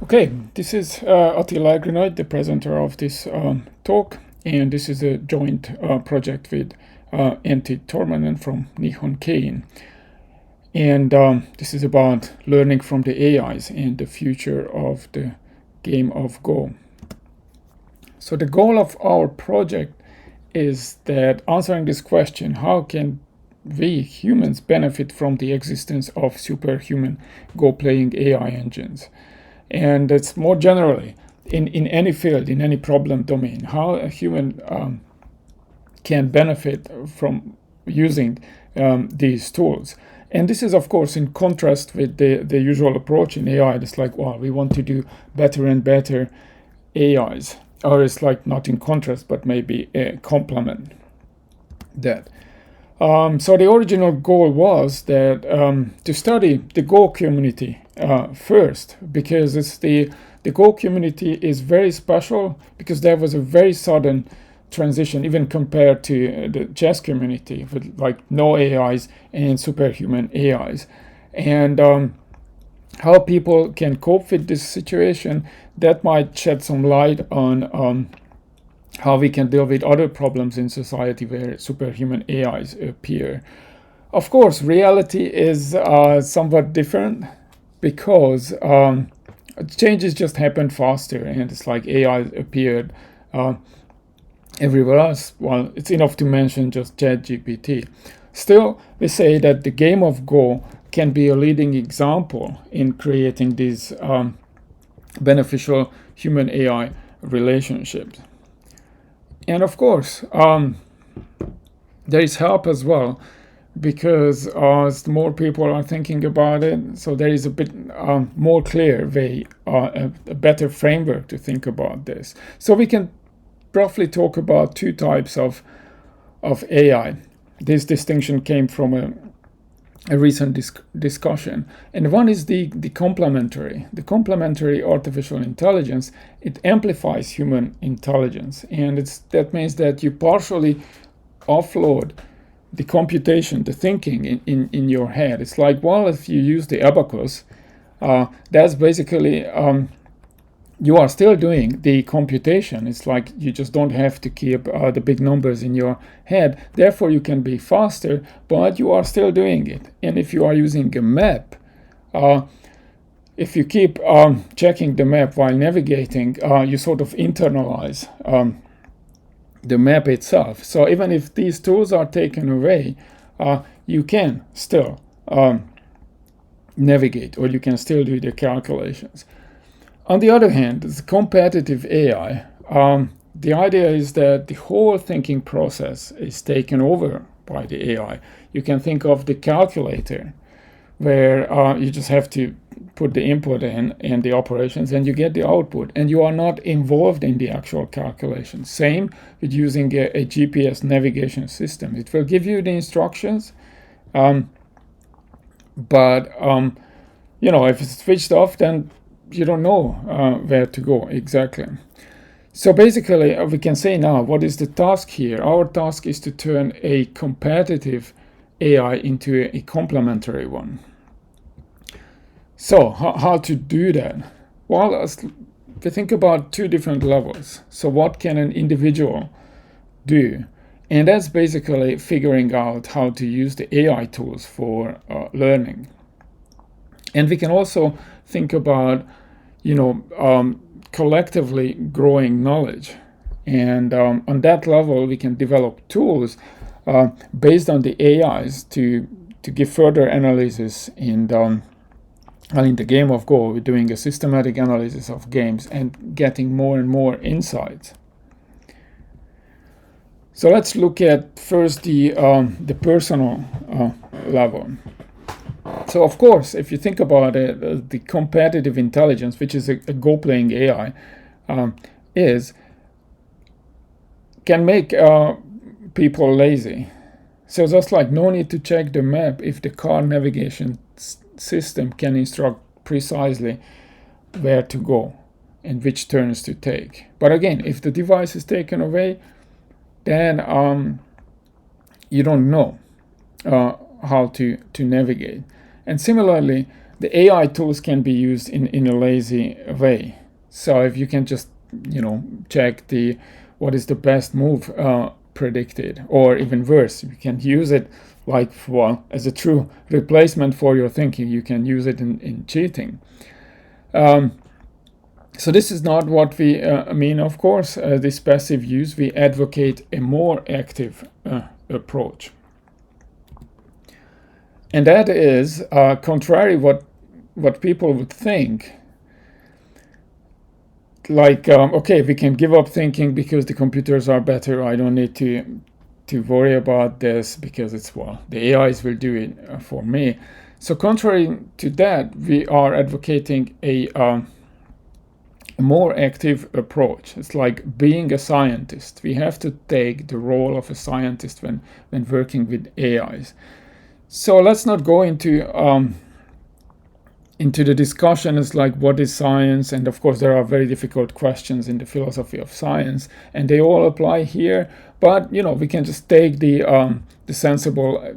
Okay, this is Attila EGRI-NAGY, the presenter of this talk, and this is a joint project with Antti Tormanen from Nihon Kein. And this is about learning from the AIs and the future of the game of Go. So the goal of our project is that answering this question, how can we humans benefit from the existence of superhuman Go-playing AI engines? And it's more generally in any field, in any problem domain, how a human can benefit from using these tools. And this is, of course, in contrast with the usual approach in AI. It's like, well, we want to do better and better AIs. Or it's like not in contrast, but maybe a complement that. So the original goal was that to study the Go community first, because it's the Go community is very special because there was a very sudden transition, even compared to the chess community with like no AIs and superhuman AIs, and how people can cope with this situation. That might shed some light on how we can deal with other problems in society where superhuman AIs appear. Of course, reality is somewhat different because changes just happen faster, and it's like AI appeared everywhere else. Well, it's enough to mention just ChatGPT. Still, we say that the game of Go can be a leading example in creating these beneficial human-AI relationships. And of course, there is help as well, because as more people are thinking about it, so there is a bit more clear way, a better framework to think about this. So we can roughly talk about two types of AI. This distinction came from a recent discussion. And one is the complementary. The complementary artificial intelligence, it amplifies human intelligence. And that means that you partially offload the computation, the thinking in your head. It's like, well, if you use the abacus, that's basically, you are still doing the computation. It's like you just don't have to keep the big numbers in your head. Therefore, you can be faster, but you are still doing it. And if you are using a map, if you keep checking the map while navigating, you sort of internalize the map itself. So even if these tools are taken away, you can still navigate, or you can still do the calculations. On the other hand, the competitive AI, the idea is that the whole thinking process is taken over by the AI. You can think of the calculator, where you just have to put the input in and the operations, and you get the output, and you are not involved in the actual calculation. Same with using a GPS navigation system. It will give you the instructions, but if it's switched off, then you don't know where to go exactly. So basically, we can say now, what is the task here? Our task is to turn a competitive AI into a complementary one. So how to do that? Well, we think about two different levels. So what can an individual do? And that's basically figuring out how to use the AI tools for learning. And we can also think about, collectively growing knowledge. And on that level, we can develop tools based on the AIs to give further analysis. And in the game of Go, we're doing a systematic analysis of games and getting more and more insights. So let's look at first the personal level. So of course, if you think about it, the competitive intelligence, which is a Go-playing AI, can make people lazy. So just like no need to check the map if the car navigation system can instruct precisely where to go and which turns to take. But again, if the device is taken away, then you don't know how to navigate. And similarly, the AI tools can be used in a lazy way. So if you can just, check what is the best move predicted, or even worse, you can use it like, well, as a true replacement for your thinking. You can use it in cheating. So this is not what we mean, of course. This passive use, we advocate a more active approach. And that is contrary what people would think. Like, okay, we can give up thinking because the computers are better. I don't need to worry about this because the AIs will do it for me. So contrary to that, we are advocating a more active approach. It's like being a scientist. We have to take the role of a scientist when working with AIs. So let's not go into the discussion as like what is science, and of course there are very difficult questions in the philosophy of science, and they all apply here. But we can just take the sensible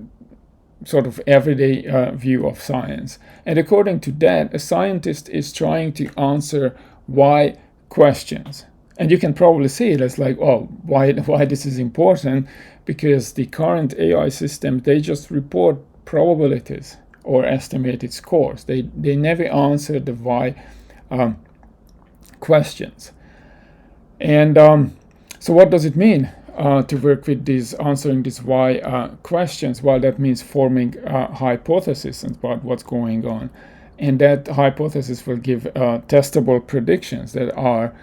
sort of everyday view of science. And according to that, a scientist is trying to answer why questions. And you can probably see it as like, oh, why this is important, because the current AI system, they just report probabilities or estimated scores. They never answer the why questions. And so what does it mean to work with answering these why questions? Well, that means forming a hypothesis about what's going on. And that hypothesis will give testable predictions that are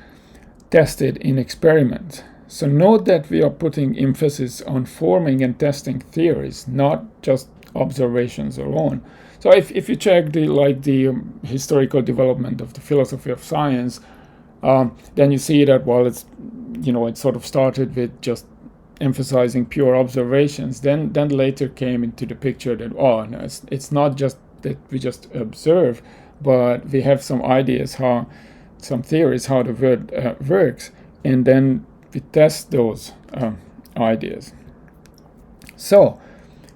tested in experiments. So note that we are putting emphasis on forming and testing theories, not just observations alone. So if you check the historical development of the philosophy of science, then you see that it sort of started with just emphasizing pure observations. Then later came into the picture that no, it's not just that we just observe, but we have some ideas, some theories how the world works, and then we test those ideas. So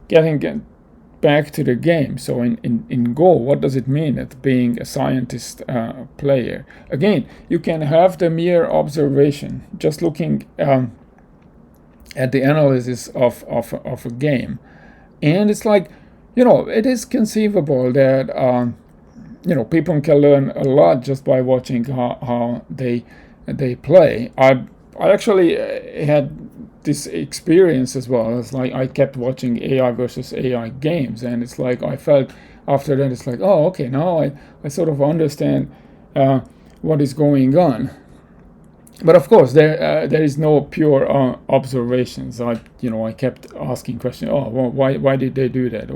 getting back to the game, so in Go, what does it mean at being a scientist player? Again, you can have the mere observation, just looking at the analysis of a game, and it's like, it is conceivable that people can learn a lot just by watching how they play. I actually had this experience as well. It's like I kept watching AI versus AI games, and it's like I felt after that, it's like, oh, okay, now I sort of understand what is going on. But of course, there is no pure observations. I kept asking questions. Oh, well, why did they do that?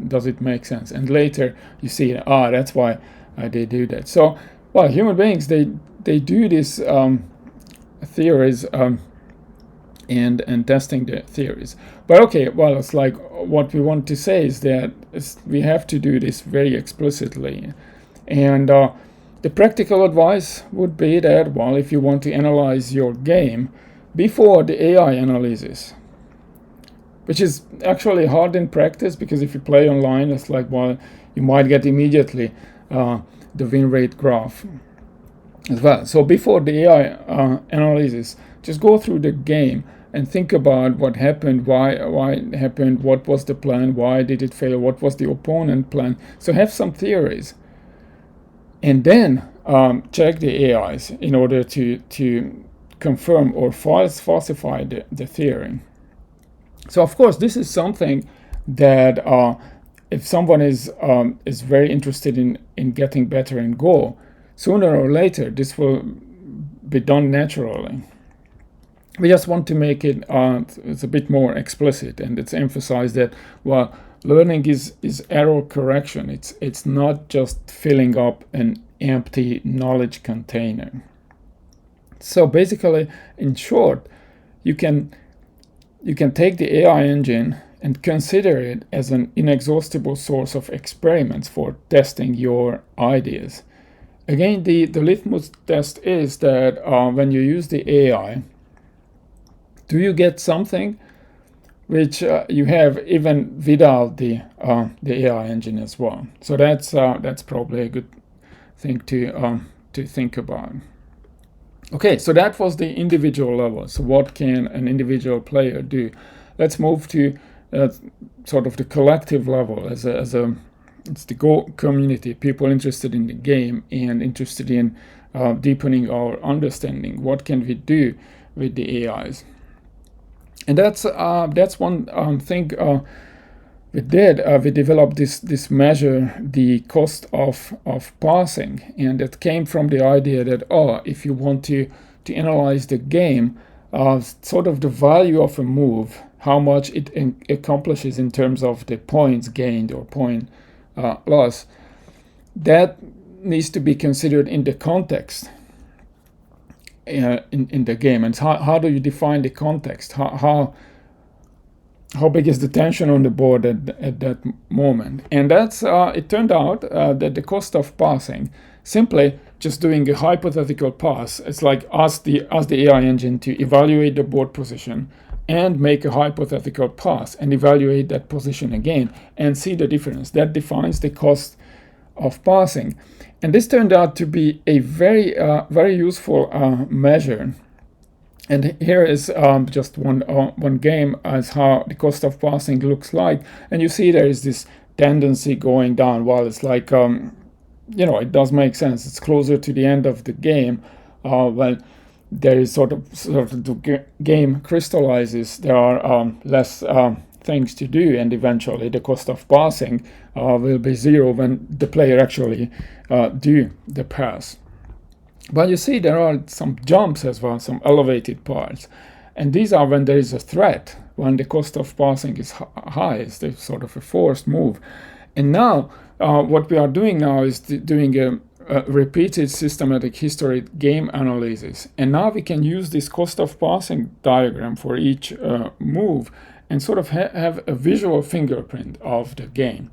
Does it make sense? And later you see, that's why they do that. So, human beings, they do these theories and testing the theories. But okay, it's like what we want to say is that we have to do this very explicitly, and the practical advice would be that, if you want to analyze your game before the AI analysis, which is actually hard in practice, because if you play online, it's like, you might get immediately the win rate graph as well. So before the AI analysis, just go through the game and think about what happened, why it happened, what was the plan, why did it fail, what was the opponent plan. So have some theories. And then check the AIs in order to confirm or falsify the theory. So of course, this is something that if someone is very interested in getting better in Go, sooner or later this will be done naturally. We just want to make it it's a bit more explicit, and it's emphasized that learning is error correction. It's not just filling up an empty knowledge container. So basically, in short, you can take the AI engine and consider it as an inexhaustible source of experiments for testing your ideas. Again, the litmus test is that when you use the AI, do you get something which you have even without the AI engine as well. So that's probably a good thing to think about. Okay, so that was the individual level. So what can an individual player do? Let's move to sort of the collective level as it's the Go community, people interested in the game and interested in deepening our understanding. What can we do with the AIs? And that's one thing we did. We developed this measure, the cost of parsing, and it came from the idea that if you want to analyze the game, sort of the value of a move, how much it accomplishes in terms of the points gained or point loss, that needs to be considered in the context in the game. And how do you define the context? How big is the tension on the board at that moment? And that's it turned out that the cost of passing, simply just doing a hypothetical pass, it's like ask the AI engine to evaluate the board position and make a hypothetical pass and evaluate that position again and see the difference. That defines the cost of passing. And this turned out to be a very useful measure. And here is just one game as how the cost of passing looks like. And you see there is this tendency going down. While it's like, it does make sense. It's closer to the end of the game. When there is sort of the game crystallizes, there are less things to do, and eventually the cost of passing will be zero when the player actually do the pass. But you see there are some jumps as well, some elevated parts, and these are when there is a threat, when the cost of passing is high. It's sort of a forced move. And now what we are doing now is doing a repeated systematic history game analysis, and now we can use this cost of passing diagram for each move and sort of have a visual fingerprint of the game.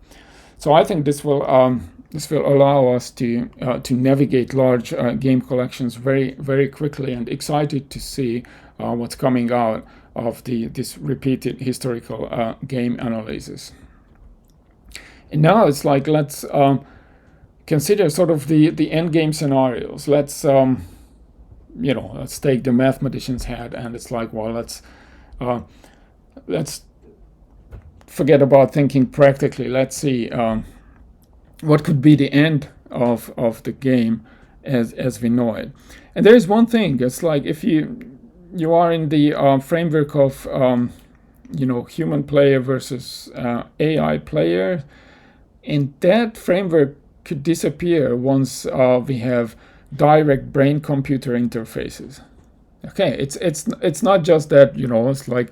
So I think this will allow us to navigate large game collections very, very quickly, and excited to see what's coming out of this repeated historical game analysis. And now it's like, let's consider sort of the end game scenarios. Let's let's take the mathematician's hat, and it's like, well, let's forget about thinking practically. Let's see what could be the end of the game as we know it. And there is one thing. It's like if you are in the framework of human player versus AI player, and that framework could disappear once we have direct brain-computer interfaces. Okay, it's not just that it's like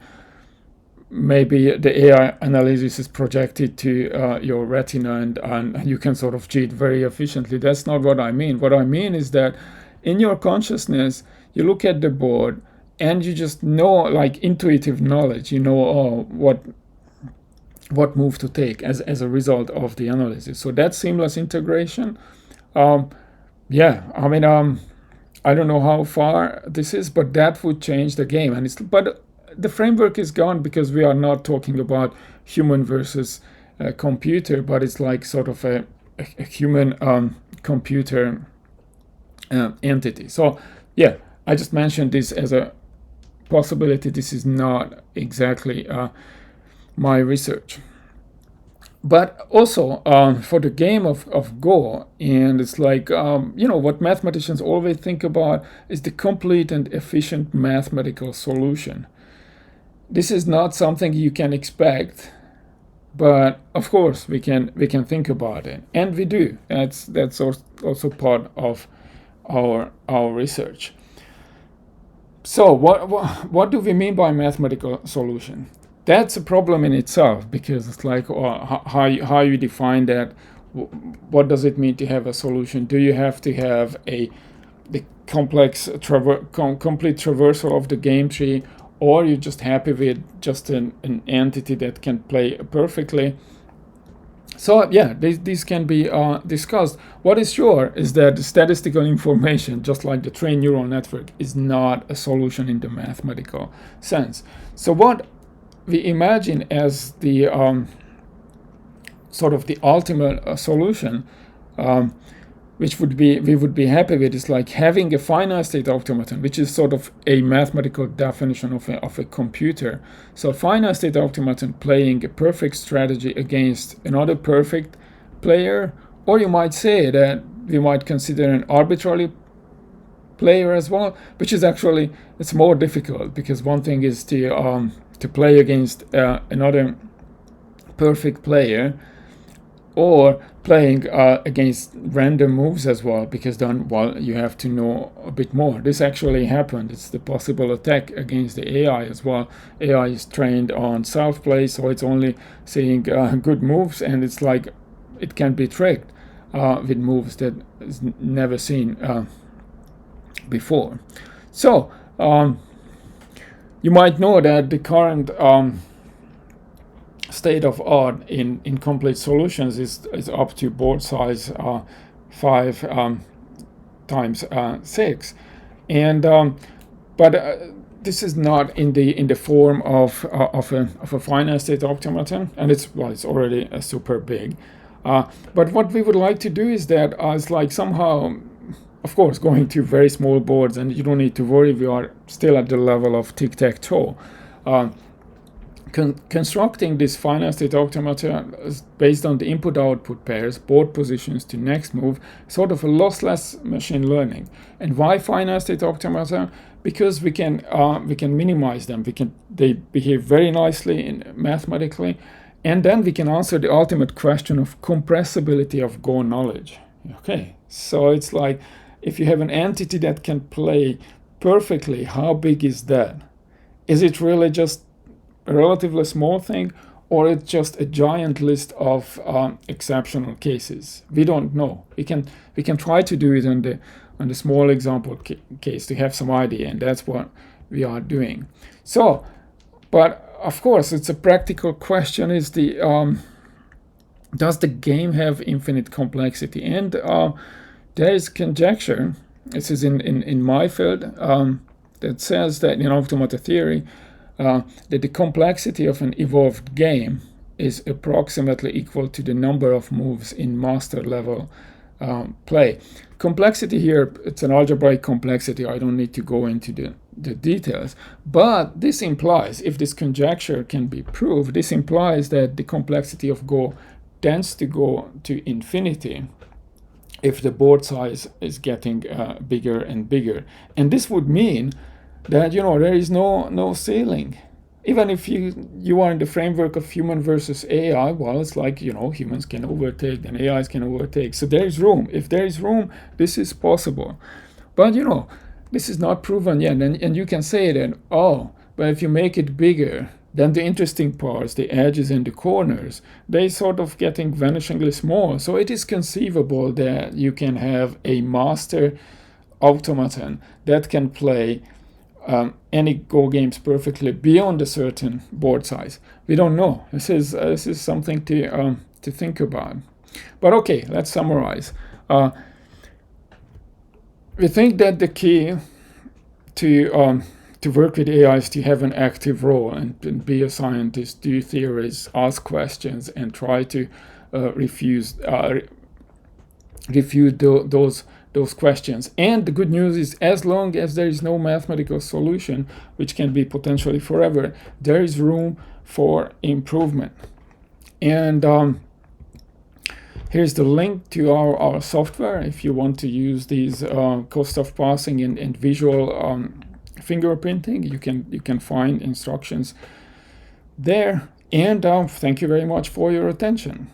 maybe the AI analysis is projected to your retina and you can sort of cheat very efficiently. That's not what I mean. What I mean is that in your consciousness, you look at the board and you just know, like intuitive knowledge, what move to take as a result of the analysis. So that seamless integration, I don't know how far this is, but that would change the game. But the framework is gone because we are not talking about human versus computer, but it's like sort of a human computer entity. So yeah, I just mentioned this as a possibility. This is not exactly my research. But also for the game of Go, and it's like, what mathematicians always think about is the complete and efficient mathematical solution. This is not something you can expect, but of course we can think about it, and we do. That's also part of our research. So what do we mean by mathematical solution? That's a problem in itself, because it's like how you define that. What does it mean to have a solution? Do you have to have the complex complete traversal of the game tree, or you're just happy with just an entity that can play perfectly? So yeah, these can be discussed. What is sure is that the statistical information, just like the trained neural network, is not a solution in the mathematical sense. So what we imagine as the sort of the ultimate solution, which we would be happy with, is like having a finite state automaton, which is sort of a mathematical definition of a computer. So finite state automaton playing a perfect strategy against another perfect player, or you might say that we might consider an arbitrary player as well, which is actually, it's more difficult, because one thing is to play against another perfect player, or playing against random moves as well, because then, well, you have to know a bit more. This actually happened. It's the possible attack against the AI as well. AI is trained on self-play, so it's only seeing good moves, and it's like it can be tricked with moves that is never seen before. So you might know that the current state of art in complete solutions is up to board size 5 times 6, and but this is not in the form of a finite state automaton, and it's already super big. But what we would like to do is that is like somehow, of course, going to very small boards, and you don't need to worry, we are still at the level of tic-tac-toe. Constructing this finite state automata is based on the input-output pairs, board positions to next move, sort of a lossless machine learning. And why finite state automata? Because we can minimize them. They behave very nicely mathematically, and then we can answer the ultimate question of compressibility of Go knowledge. Okay, so it's like, if you have an entity that can play perfectly, how big is that? Is it really just a relatively small thing, or it's just a giant list of exceptional cases? We don't know. We can try to do it on the small example case to have some idea, and that's what we are doing. So, but of course, it's a practical question: is does the game have infinite complexity? And there is conjecture. This is in my field that says that in automata theory, that the complexity of an evolved game is approximately equal to the number of moves in master level play. Complexity here, it's an algebraic complexity. I don't need to go into the details, but this implies, if this conjecture can be proved, this implies that the complexity of Go tends to go to infinity if the board size is getting bigger and bigger. And this would mean that, there is no ceiling. Even if you are in the framework of human versus AI, well, it's like, humans can overtake and AIs can overtake. So there is room. If there is room, this is possible. But, this is not proven yet. And you can say that, but if you make it bigger, then the interesting parts, the edges and the corners, they sort of getting vanishingly small. So it is conceivable that you can have a master automaton that can play any Go games perfectly beyond a certain board size. We don't know. This is something to think about. But okay, let's summarize. We think that the key to work with AI is to have an active role and be a scientist, do theories, ask questions, and try to refute those questions. And the good news is, as long as there is no mathematical solution, which can be potentially forever, there is room for improvement. And here's the link to our software. If you want to use these cost of passing and visual fingerprinting, you can find instructions there. And thank you very much for your attention.